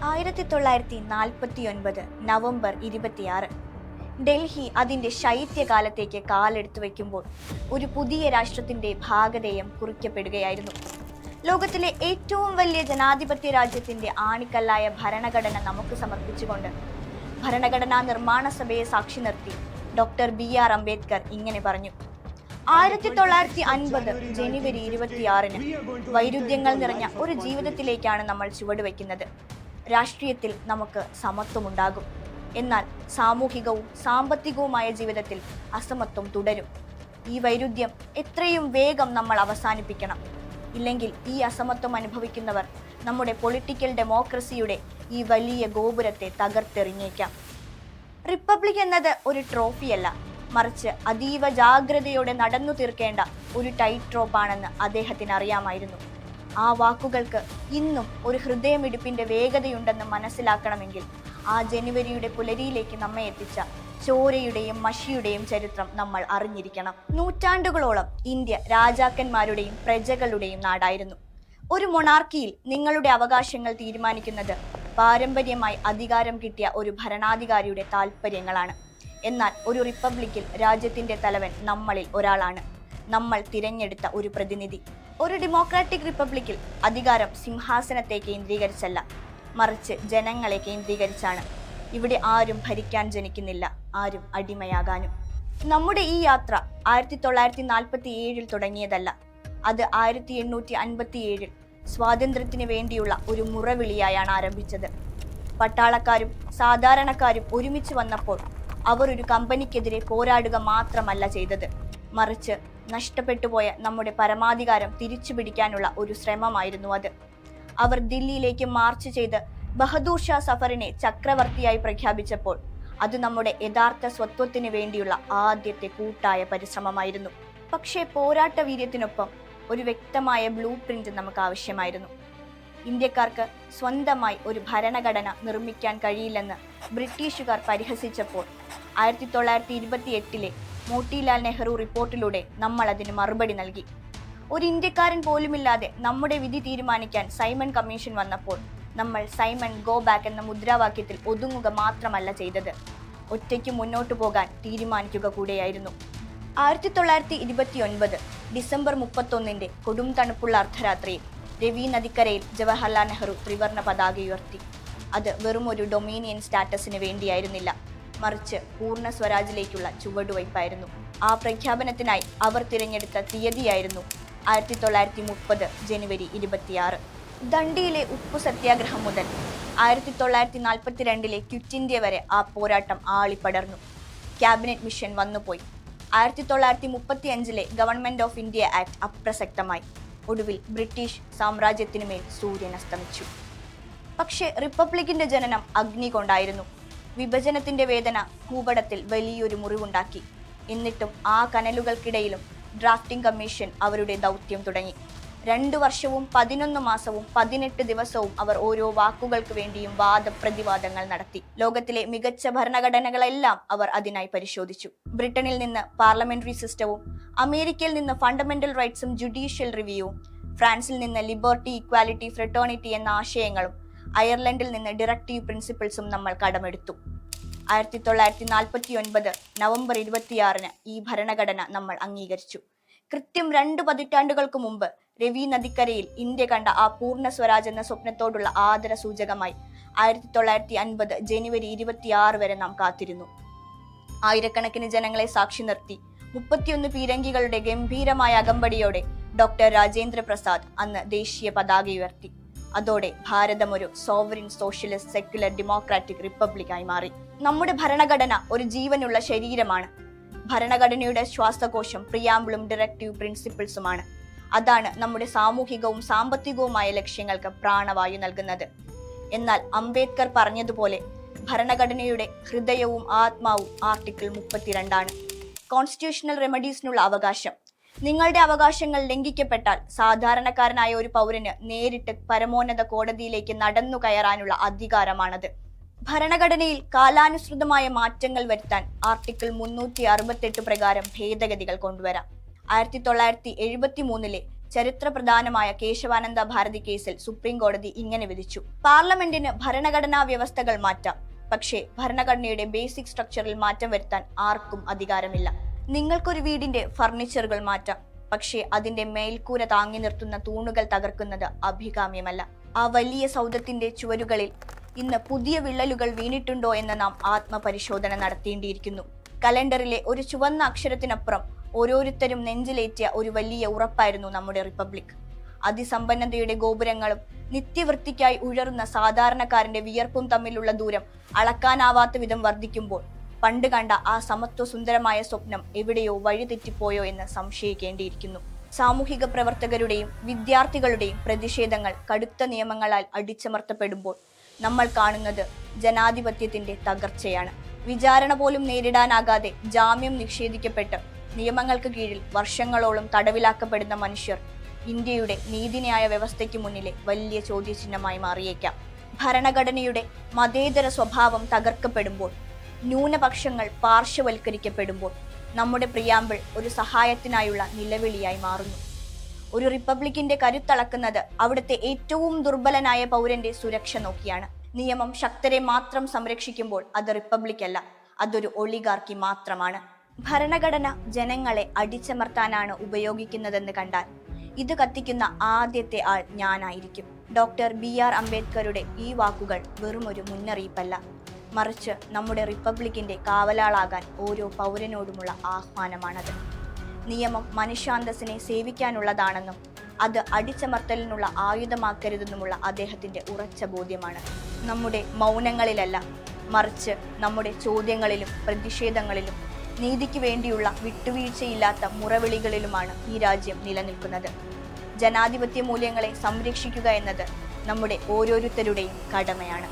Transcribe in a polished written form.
1949 November 26 Delhi അതിന്റെ ശൈത്യകാലത്തേക്ക് കാലെടുത്തു വയ്ക്കുമ്പോൾ ഒരു പുതിയ രാഷ്ട്രത്തിന്റെ ഭാഗധേയം കുറിക്കപ്പെടുകയായിരുന്നു. ലോകത്തിലെ ഏറ്റവും വലിയ ജനാധിപത്യ രാജ്യത്തിന്റെ ആണിക്കല്ലായ ഭരണഘടന നമുക്ക് സമർപ്പിച്ചുകൊണ്ട് ഭരണഘടനാ നിർമ്മാണ സഭയെ സാക്ഷി നിർത്തി ഡോക്ടർ BR അംബേദ്കർ ഇങ്ങനെ പറഞ്ഞു: 1950 ജനുവരി 26 വൈരുദ്ധ്യങ്ങൾ നിറഞ്ഞ ഒരു ജീവിതത്തിലേക്കാണ് നമ്മൾ ചുവടുവെക്കുന്നത്. രാഷ്ട്രീയത്തിൽ നമുക്ക് സമത്വമുണ്ടാകും, എന്നാൽ സാമൂഹികവും സാമ്പത്തികവുമായ ജീവിതത്തിൽ അസമത്വം തുടരും. ഈ വൈരുദ്ധ്യം എത്രയും വേഗം നമ്മൾ അവസാനിപ്പിക്കണം. ഇല്ലെങ്കിൽ ഈ അസമത്വം അനുഭവിക്കുന്നവർ നമ്മുടെ പൊളിറ്റിക്കൽ ഡെമോക്രസിയുടെ ഈ വലിയ ഗോപുരത്തെ തകർത്തെറിഞ്ഞേക്കാം. റിപ്പബ്ലിക് എന്നത് ഒരു ട്രോഫിയല്ല, മറിച്ച് അതീവ ജാഗ്രതയോടെ നടന്നു തീർക്കേണ്ട ഒരു ടൈറ്റ് റോപ്പാണെന്ന് അദ്ദേഹത്തിന് അറിയാമായിരുന്നു. ആ വാക്കുകൾക്ക് ഇന്നും ഒരു ഹൃദയമിടിപ്പിന്റെ വേഗതയുണ്ടെന്ന് മനസ്സിലാക്കണമെങ്കിൽ ആ ജനുവരിയുടെ പുലരിയിലേക്ക് നമ്മെ എത്തിച്ച ചോരയുടെയും മഷിയുടെയും ചരിത്രം നമ്മൾ അറിഞ്ഞിരിക്കണം. നൂറ്റാണ്ടുകളോളം ഇന്ത്യ രാജാക്കന്മാരുടെയും പ്രജകളുടെയും നാടായിരുന്നു. ഒരു മൊണാർക്കിയിൽ നിങ്ങളുടെ അവകാശങ്ങൾ തീരുമാനിക്കുന്നത് പാരമ്പര്യമായി അധികാരം കിട്ടിയ ഒരു ഭരണാധികാരിയുടെ താല്പര്യങ്ങളാണ്. എന്നാൽ ഒരു റിപ്പബ്ലിക്കിൽ രാജ്യത്തിന്റെ തലവൻ നമ്മളിൽ ഒരാളാണ്, നമ്മൾ തിരഞ്ഞെടുത്ത ഒരു പ്രതിനിധി. ഒരു ഡെമോക്രാറ്റിക് റിപ്പബ്ലിക്കിൽ അധികാരം സിംഹാസനത്തെ കേന്ദ്രീകരിച്ചല്ല, മറിച്ച് ജനങ്ങളെ കേന്ദ്രീകരിച്ചാണ്. ഇവിടെ ആരും ഭരിക്കാൻ ജനിക്കുന്നില്ല, ആരും അടിമയാകാനും. നമ്മുടെ ഈ യാത്ര 1947 തുടങ്ങിയതല്ല, അത് 1857 സ്വാതന്ത്ര്യത്തിന് വേണ്ടിയുള്ള ഒരു മുറവിളിയായാണ് ആരംഭിച്ചത്. പട്ടാളക്കാരും സാധാരണക്കാരും ഒരുമിച്ച് വന്നപ്പോൾ അവർ ഒരു കമ്പനിക്കെതിരെ പോരാടുക മാത്രമല്ല ചെയ്തത്, മറിച്ച് നഷ്ടപ്പെട്ടുപോയ നമ്മുടെ പരമാധികാരം തിരിച്ചു പിടിക്കാനുള്ള ഒരു ശ്രമമായിരുന്നു അത്. അവർ ദില്ലിയിലേക്ക് മാർച്ച് ചെയ്ത് ബഹദൂർ ഷാ സഫറിനെ ചക്രവർത്തിയായി പ്രഖ്യാപിച്ചപ്പോൾ അത് നമ്മുടെ യഥാർത്ഥ സ്വത്വത്തിന് വേണ്ടിയുള്ള ആദ്യത്തെ കൂട്ടായ പരിശ്രമമായിരുന്നു. പക്ഷേ പോരാട്ട വീര്യത്തിനൊപ്പം ഒരു വ്യക്തമായ ബ്ലൂ പ്രിന്റ് നമുക്ക് ആവശ്യമായിരുന്നു. ഇന്ത്യക്കാർക്ക് സ്വന്തമായി ഒരു ഭരണഘടന നിർമ്മിക്കാൻ കഴിയില്ലെന്ന് ബ്രിട്ടീഷുകാർ പരിഹസിച്ചപ്പോൾ 1928 മോട്ടിലാൽ നെഹ്റു റിപ്പോർട്ടിലൂടെ നമ്മൾ അതിന് മറുപടി നൽകി. ഒരു ഇന്ത്യക്കാരൻ പോലുമില്ലാതെ നമ്മുടെ വിധി തീരുമാനിക്കാൻ സൈമൺ കമ്മീഷൻ വന്നപ്പോൾ നമ്മൾ സൈമൺ ഗോ ബാക്ക് എന്ന മുദ്രാവാക്യത്തിൽ ഒതുങ്ങുക മാത്രമല്ല ചെയ്തത്, ഒറ്റയ്ക്ക് മുന്നോട്ടു പോകാൻ തീരുമാനിക്കുക കൂടെയായിരുന്നു. 1929 ഡിസംബർ 31 കൊടും തണുപ്പുള്ള അർദ്ധരാത്രിയിൽ രവി നദിക്കരയിൽ ജവഹർലാൽ നെഹ്റു ത്രിവർണ പതാക ഉയർത്തി. അത് വെറും ഒരു ഡൊമീനിയൻ സ്റ്റാറ്റസിന് വേണ്ടിയായിരുന്നില്ല, മറിച്ച് പൂർണ്ണ സ്വരാജിലേക്കുള്ള ചുവടുവയ്പായിരുന്നു. ആ പ്രഖ്യാപനത്തിനായി അവർ തിരഞ്ഞെടുത്ത തീയതിയായിരുന്നു 1930 ജനുവരി 26. ദണ്ഡിയിലെ ഉപ്പു സത്യാഗ്രഹം മുതൽ 1942 ക്വിറ്റ് ഇന്ത്യ വരെ ആ പോരാട്ടം ആളിപ്പടർന്നു. ക്യാബിനറ്റ് മിഷൻ വന്നുപോയി. 1935 ഗവൺമെന്റ് ഓഫ് ഇന്ത്യ ആക്ട് അപ്രസക്തമായി. ഒടുവിൽ ബ്രിട്ടീഷ് സാമ്രാജ്യത്തിനുമേൽ സൂര്യൻ അസ്തമിച്ചു. പക്ഷേ റിപ്പബ്ലിക്കിന്റെ ജനനം അഗ്നി കൊണ്ടായിരുന്നു. വിഭജനത്തിന്റെ വേദന ഭൂപടത്തിൽ വലിയൊരു മുറിവുണ്ടാക്കി. എന്നിട്ടും ആ കനലുകൾക്കിടയിലും ഡ്രാഫ്റ്റിംഗ് കമ്മീഷൻ അവരുടെ ദൗത്യം തുടങ്ങി. 2 വർഷവും 11 മാസവും 18 ദിവസവും അവർ ഓരോ വാക്കുകൾക്ക് വേണ്ടിയും വാദപ്രതിവാദങ്ങൾ നടത്തി. ലോകത്തിലെ മികച്ച ഭരണഘടനകളെല്ലാം അവർ അതിനായി പരിശോധിച്ചു. ബ്രിട്ടനിൽ നിന്ന് പാർലമെന്ററി സിസ്റ്റവും, അമേരിക്കയിൽ നിന്ന് ഫണ്ടമെന്റൽ റൈറ്റ്സും ജുഡീഷ്യൽ റിവ്യൂവും, ഫ്രാൻസിൽ നിന്ന് ലിബർട്ടി, ഇക്വാലിറ്റി, ഫ്രട്ടേണിറ്റി എന്ന ആശയങ്ങളും, അയർലൻഡിൽ നിന്ന് ഡയറക്റ്റീവ് പ്രിൻസിപ്പിൾസും നമ്മൾ കടമെടുത്തു. 1949 നവംബർ 26 ഈ ഭരണഘടന നമ്മൾ അംഗീകരിച്ചു. കൃത്യം 2 പതിറ്റാണ്ടുകൾക്ക് മുമ്പ് രവി നദിക്കരയിൽ ഇന്ത്യ കണ്ട ആ പൂർണ്ണ സ്വരാജ് എന്ന സ്വപ്നത്തോടുള്ള ആദര സൂചകമായി 1950 ജനുവരി 26 വരെ നാം കാത്തിരുന്നു. ആയിരക്കണക്കിന് ജനങ്ങളെ സാക്ഷി നിർത്തി 31 പീരങ്കികളുടെ ഗംഭീരമായ അകമ്പടിയോടെ ഡോക്ടർ രാജേന്ദ്ര പ്രസാദ് അന്ന് ദേശീയ പതാക ഉയർത്തി. അതോടെ ഭാരതം ഒരു സോവറിൻ സോഷ്യലിസ്റ്റ് സെക്യുലർ ഡെമോക്രാറ്റിക് റിപ്പബ്ലിക്കായി മാറി. നമ്മുടെ ഭരണഘടന ഒരു ജീവനുള്ള ശരീരമാണ്. ഭരണഘടനയുടെ ശ്വാസകോശം പ്രിയാമ്പിളും ഡയറക്റ്റീവ് പ്രിൻസിപ്പിൾസുമാണ്. അതാണ് നമ്മുടെ സാമൂഹികവും സാമ്പത്തികവുമായ ലക്ഷ്യങ്ങൾക്ക് പ്രാണവായു നൽകുന്നത്. എന്നാൽ അംബേദ്കർ പറഞ്ഞതുപോലെ ഭരണഘടനയുടെ ഹൃദയവും ആത്മാവും ആർട്ടിക്കിൾ 32 കോൺസ്റ്റിറ്റ്യൂഷണൽ റെമഡീസിനുള്ള അവകാശം. നിങ്ങളുടെ അവകാശങ്ങൾ ലംഘിക്കപ്പെട്ടാൽ സാധാരണക്കാരനായ ഒരു പൗരന് നേരിട്ട് പരമോന്നത കോടതിയിലേക്ക് നടന്നു കയറാനുള്ള അധികാരമാണത്. ഭരണഘടനയിൽ കാലാനുസൃതമായ മാറ്റങ്ങൾ വരുത്താൻ ആർട്ടിക്കിൾ 368 പ്രകാരം ഭേദഗതികൾ കൊണ്ടുവരാം. 1973 ചരിത്രപ്രധാനമായ കേശവാനന്ദ ഭാരതി കേസിൽ സുപ്രീം കോടതി ഇങ്ങനെ വിധിച്ചു: പാർലമെന്റിന് ഭരണഘടനാ വ്യവസ്ഥകൾ മാറ്റാം, പക്ഷേ ഭരണഘടനയുടെ ബേസിക് സ്ട്രക്ചറിൽ മാറ്റം വരുത്താൻ ആർക്കും അധികാരമില്ല. നിങ്ങൾക്കൊരു വീടിന്റെ ഫർണിച്ചറുകൾ മാറ്റാം, പക്ഷേ അതിന്റെ മേൽക്കൂര താങ്ങി നിർത്തുന്ന തൂണുകൾ തകർക്കുന്നത് അഭികാമ്യമല്ല. ആ വലിയ സൗധത്തിന്റെ ചുവരുകളിൽ ഇന്ന് പുതിയ വിള്ളലുകൾ വീണിട്ടുണ്ടോ എന്ന് നാം ആത്മപരിശോധന നടത്തേണ്ടിയിരിക്കുന്നു. കലണ്ടറിലെ ഒരു ചുവന്ന അക്ഷരത്തിനപ്പുറം ഓരോരുത്തരും നെഞ്ചിലേറ്റിയ ഒരു വലിയ ഉറപ്പായിരുന്നു നമ്മുടെ റിപ്പബ്ലിക്. അതിസമ്പന്നതയുടെ ഗോപുരങ്ങളും നിത്യവൃത്തിക്കായി ഉഴറുന്ന സാധാരണക്കാരന്റെ വിയർപ്പും തമ്മിലുള്ള ദൂരം അളക്കാനാവാത്ത വിധം വർദ്ധിക്കുമ്പോൾ പണ്ട് കണ്ട ആ സമത്വ സുന്ദരമായ സ്വപ്നം എവിടെയോ വഴിതെറ്റിപ്പോയോ എന്ന് സംശയിക്കേണ്ടിയിരിക്കുന്നു. സാമൂഹിക പ്രവർത്തകരുടെയും വിദ്യാർത്ഥികളുടെയും പ്രതിഷേധങ്ങൾ കടുത്ത നിയമങ്ങളാൽ അടിച്ചമർത്തപ്പെടുമ്പോൾ നമ്മൾ കാണുന്നത് ജനാധിപത്യത്തിന്റെ തകർച്ചയാണ്. വിചാരണ പോലും നേരിടാനാകാതെ ജാമ്യം നിഷേധിക്കപ്പെട്ട് നിയമങ്ങൾക്ക് കീഴിൽ വർഷങ്ങളോളം തടവിലാക്കപ്പെടുന്ന മനുഷ്യർ ഇന്ത്യയുടെ നീതിന്യായ വ്യവസ്ഥയ്ക്ക് മുന്നിലെ വലിയ ചോദ്യചിഹ്നമായി മാറിയേക്കാം. ഭരണഘടനയുടെ മതേതര സ്വഭാവം തകർക്കപ്പെടുമ്പോൾ, ന്യൂനപക്ഷങ്ങൾ പാർശ്വവൽക്കരിക്കപ്പെടുമ്പോൾ നമ്മുടെ പ്രിയാമ്പിൾ ഒരു സഹായത്തിനായുള്ള നിലവിളിയായി മാറുന്നു. ഒരു റിപ്പബ്ലിക്കിന്റെ കരുത്തളക്കുന്നത് അവിടുത്തെ ഏറ്റവും ദുർബലനായ പൗരന്റെ സുരക്ഷ നോക്കിയാണ്. നിയമം ശക്തരെ മാത്രം സംരക്ഷിക്കുമ്പോൾ അത് റിപ്പബ്ലിക് അല്ല, അതൊരു ഒളിഗാർക്കി മാത്രമാണ്. ഭരണഘടന ജനങ്ങളെ അടിച്ചമർത്താനാണ് ഉപയോഗിക്കുന്നതെന്ന് കണ്ടാൽ ഇത് കത്തിക്കുന്ന ആദ്യത്തെ ആൾ ഞാനായിരിക്കും. ഡോക്ടർ BR അംബേദ്കറുടെ ഈ വാക്കുകൾ വെറുമൊരു മുന്നറിയിപ്പല്ല, മറിച്ച് നമ്മുടെ റിപ്പബ്ലിക്കിന്റെ കാവലാളാകാൻ ഓരോ പൗരനോടുമുള്ള ആഹ്വാനമാണത്. നിയമം മനുഷ്യാന്തസ്സിനെ സേവിക്കാനുള്ളതാണെന്നും അത് അടിച്ചമർത്തലിനുള്ള ആയുധമാക്കരുതെന്നുമുള്ള അദ്ദേഹത്തിന്റെ ഉറച്ച ബോധ്യമാണ്. നമ്മുടെ മൗനങ്ങളിലല്ല, മറിച്ച് നമ്മുടെ ചോദ്യങ്ങളിലും പ്രതിഷേധങ്ങളിലും നീതിക്ക് വേണ്ടിയുള്ള വിട്ടുവീഴ്ചയില്ലാത്ത മുറവിളികളിലുമാണ് ഈ രാജ്യം നിലനിൽക്കുന്നത്. ജനാധിപത്യ മൂല്യങ്ങളെ സംരക്ഷിക്കുക എന്നത് നമ്മുടെ ഓരോരുത്തരുടെയും കടമയാണ്.